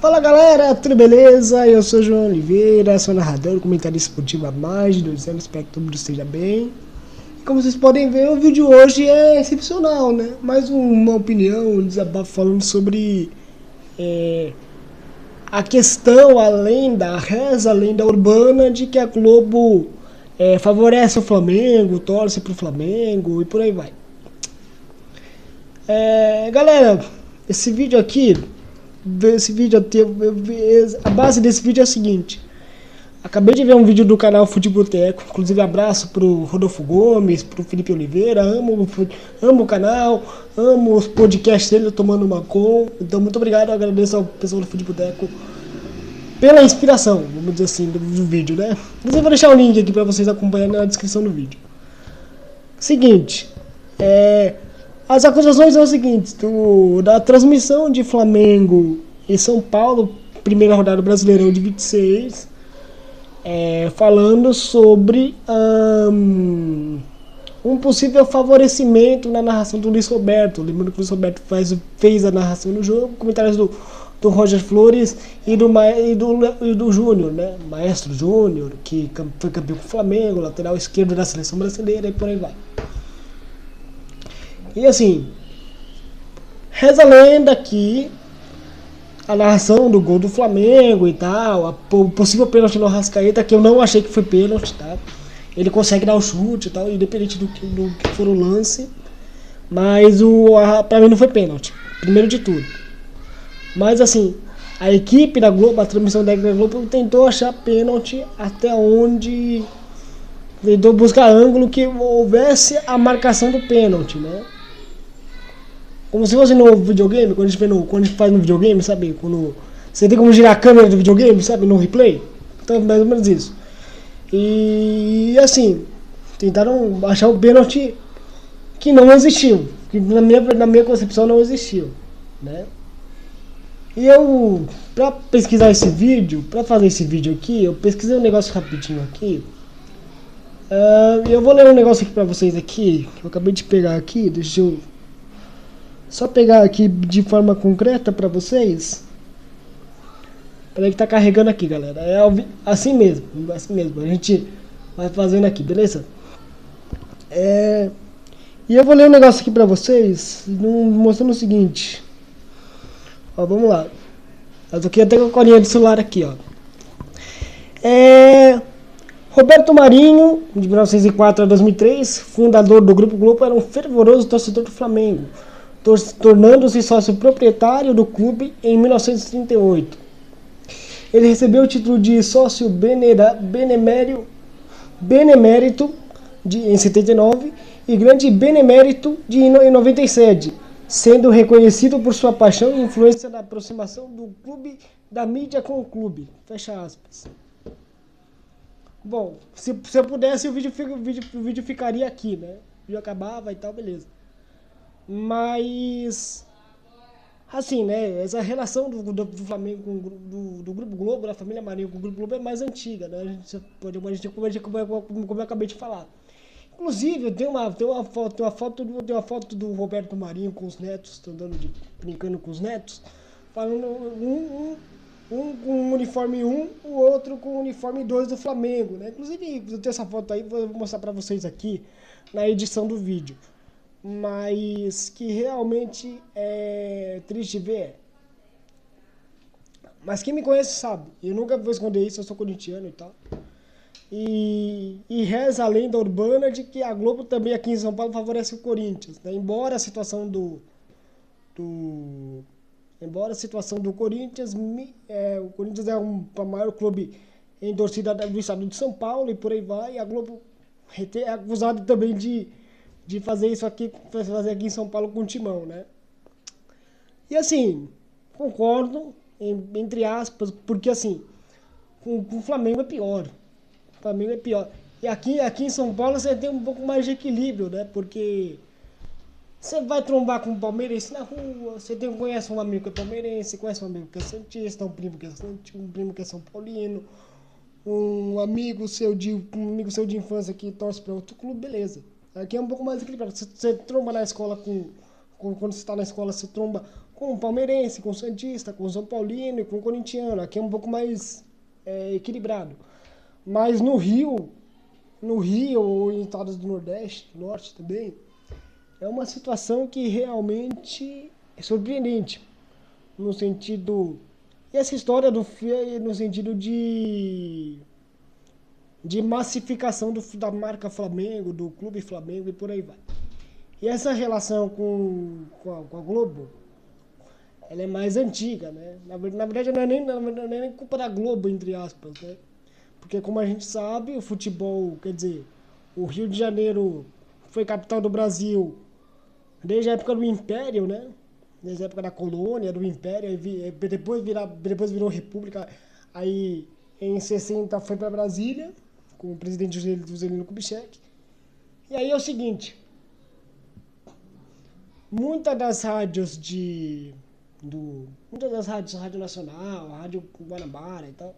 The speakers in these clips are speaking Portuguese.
Fala galera, tudo beleza? Eu sou o João Oliveira, sou narrador, comentarista esportivo há mais de 2 anos, espero que todo mundo esteja bem. E como vocês podem ver, o vídeo de hoje é excepcional, né? Mais uma opinião, um desabafo falando sobre a questão, a lenda urbana de que a Globo favorece o Flamengo, torce pro Flamengo e por aí vai. Galera, esse vídeo aqui, a base desse vídeo é a seguinte. Acabei de ver um vídeo do canal Futeboteco, inclusive abraço pro Rodolfo Gomes, pro Felipe Oliveira, amo o canal, amo os podcasts dele tomando uma com. Então muito obrigado, eu agradeço ao pessoal do Futeboteco pela inspiração, vamos dizer assim, do vídeo, né? Mas eu vou deixar o link aqui pra vocês acompanharem na descrição do vídeo. Seguinte, as acusações são as seguintes, da transmissão de Flamengo e São Paulo, primeira rodada do Brasileirão de 26, falando sobre um possível favorecimento na narração do Luiz Roberto. Lembrando que o Luiz Roberto fez a narração no jogo, comentários do Roger Flores e do Júnior, né? Maestro Júnior, que foi campeão com o Flamengo, lateral esquerdo da seleção brasileira e por aí vai. E assim, reza a lenda que a narração do gol do Flamengo e tal, o possível pênalti no Arrascaeta, que eu não achei que foi pênalti, tá? Ele consegue dar o chute e tal, independente do que for o lance, mas pra mim não foi pênalti, primeiro de tudo. Mas assim, a equipe da Globo, a transmissão da Globo tentou achar pênalti até onde tentou buscar ângulo que houvesse a marcação do pênalti, né? Como se fosse no videogame, quando a gente faz no videogame, sabe? Quando você tem como girar a câmera do videogame, sabe? No replay. Então, mais ou menos isso. E assim, tentaram achar o pênalti que não existiu. Que na minha concepção não existiu, né? E eu, pra pesquisar esse vídeo, pra fazer esse vídeo aqui, eu pesquisei um negócio rapidinho aqui. Eu vou ler um negócio aqui pra vocês aqui, que eu acabei de pegar aqui, deixa eu só pegar aqui de forma concreta pra vocês. Peraí que tá carregando aqui, galera. É assim mesmo, a gente vai fazendo aqui, beleza? E eu vou ler um negócio aqui pra vocês, mostrando o seguinte. Ó, vamos lá. Eu tô aqui até com a colinha do celular aqui, ó. Roberto Marinho, de 1904 a 2003, fundador do Grupo Globo, era um fervoroso torcedor do Flamengo, tornando-se sócio proprietário do clube em 1938. Ele recebeu o título de sócio benemérito em 79 e grande benemérito em 97, sendo reconhecido por sua paixão e influência na aproximação do clube da mídia com o clube. Fecha aspas. Bom, se eu pudesse, o vídeo ficaria aqui, né? O vídeo acabava e tal, beleza. Mas assim, né? Essa relação do Flamengo com do Grupo Globo, da família Marinho com o Grupo Globo é mais antiga, né? Como eu acabei de falar. Inclusive, tem uma foto do Roberto Marinho com os netos, brincando com os netos, falando um com o uniforme 1, o outro com o uniforme 2 do Flamengo, né? Inclusive, eu tenho essa foto aí, vou mostrar pra vocês aqui na edição do vídeo. Mas que realmente é triste ver. Mas quem me conhece sabe, eu nunca vou esconder isso, eu sou corintiano e tal. E reza a lenda urbana de que a Globo também aqui em São Paulo favorece o Corinthians, né? Embora a situação do Corinthians, o Corinthians é o maior clube em torcida do estado de São Paulo e por aí vai, e a Globo é acusada também de fazer isso aqui, fazer aqui em São Paulo com o Timão, né? E assim, concordo, entre aspas, porque assim, com o Flamengo é pior. O Flamengo é pior. E aqui em São Paulo você tem um pouco mais de equilíbrio, né? Porque você vai trombar com um palmeirense na rua, você conhece um amigo que é palmeirense, conhece um amigo que é santista, um primo que é São Paulino, um amigo seu de infância que torce para outro clube, beleza. Aqui é um pouco mais equilibrado. Você tromba na escola quando você está na escola, você tromba com o palmeirense, com o santista, com o São Paulino e com o corintiano. Aqui é um pouco mais equilibrado. Mas no Rio ou em estados do Nordeste, do Norte também, é uma situação que realmente é surpreendente. No sentido. E essa história no sentido de massificação da marca Flamengo, do clube Flamengo e por aí vai. E essa relação com a Globo, ela é mais antiga, né? Na verdade, não é nem culpa da Globo, entre aspas, né? Porque, como a gente sabe, o futebol, quer dizer, o Rio de Janeiro foi capital do Brasil desde a época do Império, né? Desde a época da colônia, do Império, depois virou República. Aí, em 60, foi para Brasília, com o presidente Juscelino Kubitschek. E aí é o seguinte, muitas das rádios muitas das rádios, Rádio Nacional, Rádio Guanabara e tal,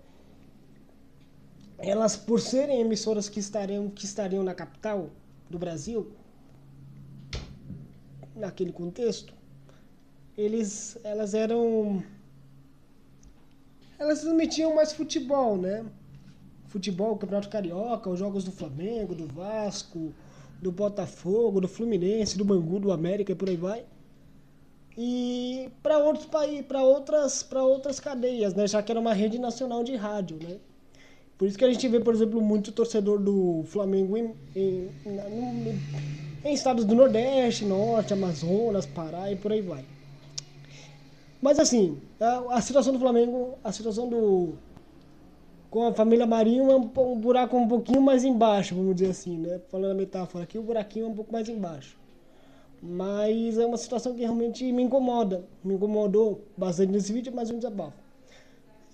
elas, por serem emissoras que estariam na capital do Brasil, naquele contexto, elas transmitiam mais futebol, né? Futebol, Campeonato Carioca, os jogos do Flamengo, do Vasco, do Botafogo, do Fluminense, do Bangu, do América e por aí vai. E para outros países, para outras cadeias, né? Já que era uma rede nacional de rádio, né? Por isso que a gente vê, por exemplo, muito torcedor do Flamengo em estados do Nordeste, Norte, Amazonas, Pará e por aí vai. Mas assim, a situação do Flamengo, a situação com a família Marinho é um buraco um pouquinho mais embaixo, vamos dizer assim, né? Falando a metáfora aqui, o buraquinho é um pouco mais embaixo. Mas é uma situação que realmente me incomoda. Me incomodou bastante nesse vídeo, mas um desabafo.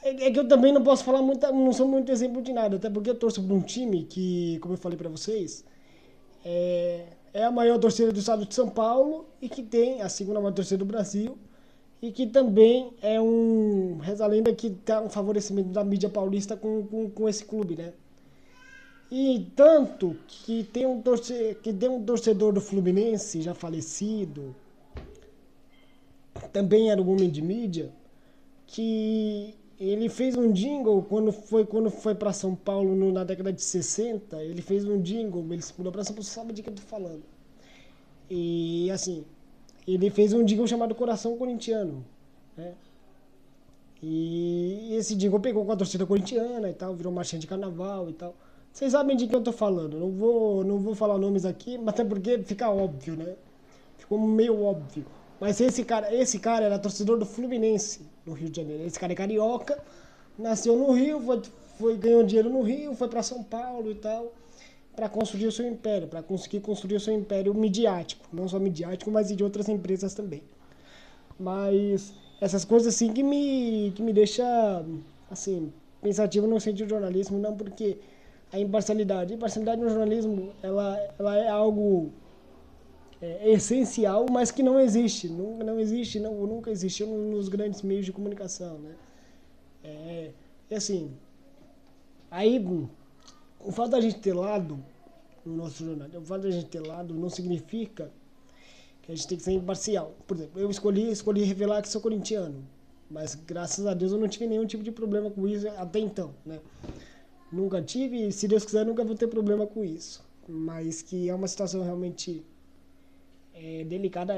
É que eu também não posso falar muito, não sou muito exemplo de nada, até porque eu torço por um time que, como eu falei pra vocês, é a maior torcida do estado de São Paulo e que tem a segunda maior torcida do Brasil e que também reza a lenda que tá um favorecimento da mídia paulista com esse clube, né? E tanto que tem um torcedor do Fluminense já falecido, também era um homem de mídia, que ele fez um jingle quando foi para São Paulo na década de 60. Ele fez um jingle, ele se mudou para São Paulo, sabe de que eu tô falando. E assim, ele fez um jingle chamado Coração Corintiano, né? E esse jingle pegou com a torcida corintiana e tal, virou marchinha de carnaval e tal. Vocês sabem de que eu tô falando, não vou falar nomes aqui, mas até porque fica óbvio, né? Ficou meio óbvio. Mas esse cara era torcedor do Fluminense, no Rio de Janeiro. Esse cara é carioca, nasceu no Rio, ganhou dinheiro no Rio, foi para São Paulo e tal, para construir o seu império, para conseguir construir o seu império midiático. Não só midiático, mas de outras empresas também. Mas essas coisas assim que me deixa assim, pensativo no sentido de jornalismo, não porque a imparcialidade no jornalismo, ela é algo essencial, mas que não existe, não existe, nunca existiu nos grandes meios de comunicação, né? É assim, aí o fato da gente ter lado no nosso jornal, o fato da gente ter lado não significa que a gente tem que ser imparcial. Por exemplo, eu escolhi revelar que sou corintiano, mas graças a Deus eu não tive nenhum tipo de problema com isso até então, né? Nunca tive e, se Deus quiser, nunca vou ter problema com isso. Mas que é uma situação realmente delicada.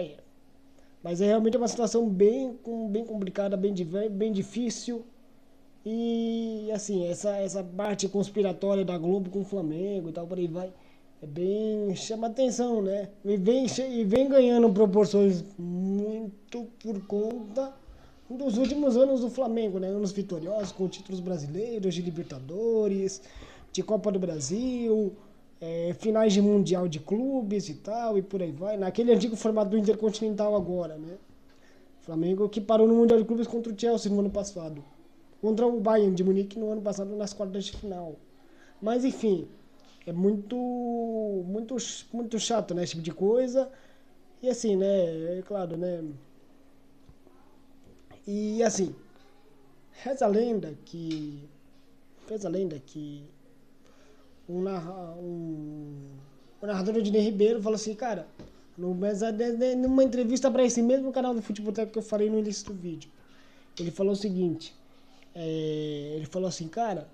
Mas é realmente uma situação bem complicada, bem difícil. E assim, essa parte conspiratória da Globo com o Flamengo e tal, por aí vai, chama atenção, né? E vem ganhando proporções muito por conta dos últimos anos do Flamengo, né? Anos vitoriosos com títulos brasileiros, de Libertadores, de Copa do Brasil, finais de Mundial de Clubes e tal, e por aí vai. Naquele antigo formato do Intercontinental agora, né? Flamengo que parou no Mundial de Clubes contra o Chelsea no ano passado. Contra o Bayern de Munique no ano passado nas quartas de final. Mas enfim, é muito chato, né? Esse tipo de coisa. E assim, né? É claro, né? E assim, reza a lenda que o narrador Ednei Ribeiro falou assim, cara, Numa entrevista para esse mesmo canal do Futebol que eu falei no início do vídeo. Ele falou o seguinte, ele falou assim, cara,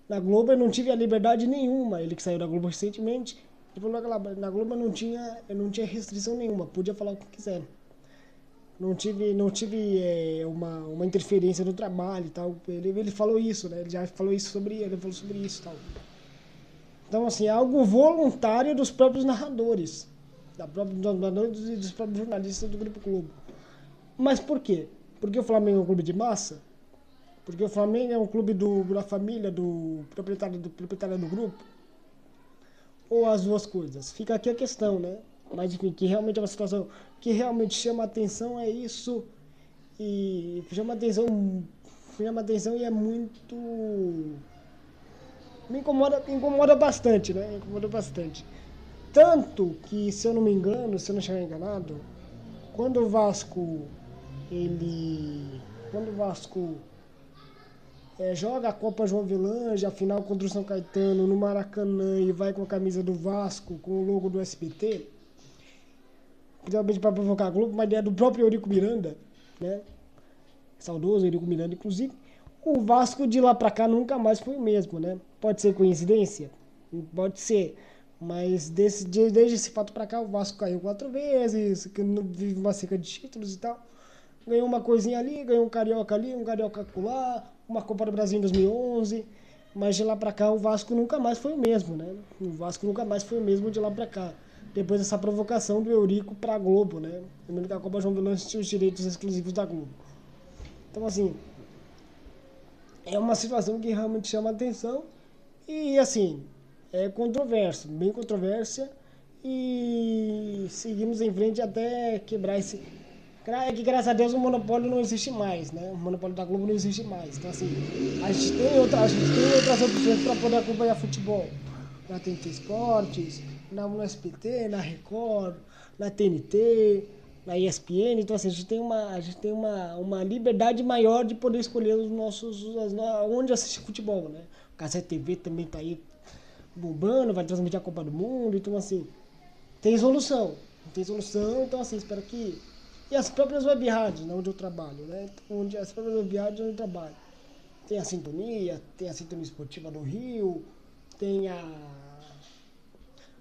na Globo eu não tive a liberdade nenhuma, ele que saiu da Globo recentemente, ele falou que na Globo eu não tinha restrição nenhuma, podia falar o que quiser. Não tive uma interferência no trabalho e tal. Ele falou isso, né? Ele já falou isso ele falou sobre isso e tal. Então, assim, é algo voluntário dos próprios narradores, dos narradores e dos próprios jornalistas do Grupo Globo. Mas por quê? Porque o Flamengo é um clube de massa? Porque o Flamengo é um clube da família, do proprietário do grupo? Ou as duas coisas? Fica aqui a questão, né? Mas enfim, que realmente é uma situação que realmente chama atenção, é isso. E chama atenção e é muito. Me incomoda bastante, né? Me incomoda bastante. Tanto que, se eu não me engano, se eu não estiver enganado, quando o Vasco joga a Copa João Avelange, a final contra o São Caetano no Maracanã e vai com a camisa do Vasco, com o logo do SBT, principalmente para provocar a Globo, uma ideia do próprio Eurico Miranda, né? Saudoso Eurico Miranda, inclusive. O Vasco de lá pra cá nunca mais foi o mesmo, né? Pode ser coincidência? Pode ser. Mas desde esse fato pra cá, o Vasco caiu 4 vezes, vive uma seca de títulos e tal. Ganhou uma coisinha ali, ganhou um carioca ali, um carioca acolá, uma Copa do Brasil em 2011. Mas de lá pra cá, o Vasco nunca mais foi o mesmo, né? O Vasco nunca mais foi o mesmo de lá pra cá. Depois dessa provocação do Eurico pra Globo, né? Lembrando que a Copa João Avelange tinha os direitos exclusivos da Globo. Então, assim, é uma situação que realmente chama a atenção e, assim, é controverso, bem controvérsia, e seguimos em frente até quebrar esse... É que, graças a Deus, o monopólio não existe mais, né? O monopólio da Globo não existe mais. Então, assim, a gente tem outras opções para poder acompanhar futebol. Na TNT Esportes, no SBT, na Record, na TNT, na ESPN. Então, assim, a gente tem uma liberdade maior de poder escolher onde assistir futebol, né? O Cazé TV também tá aí bombando, vai transmitir a Copa do Mundo. Então, assim, tem solução. Então, assim, espero que... E as próprias web rádios, né, onde eu trabalho, né? As próprias web rádios onde eu trabalho. Tem a Sintonia Esportiva do Rio, tem a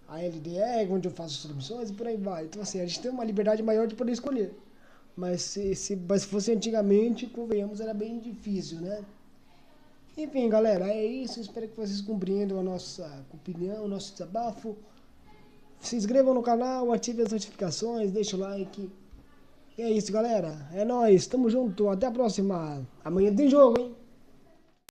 LDR, onde eu faço as transmissões e por aí vai. Então, assim, a gente tem uma liberdade maior de poder escolher. Mas se fosse antigamente, convenhamos, era bem difícil, né? Enfim, galera, é isso. Espero que vocês compreendam a nossa opinião, o nosso desabafo. Se inscrevam no canal, ativem as notificações, deixem o like. E é isso, galera. É nóis. Tamo junto. Até a próxima. Amanhã tem jogo, hein?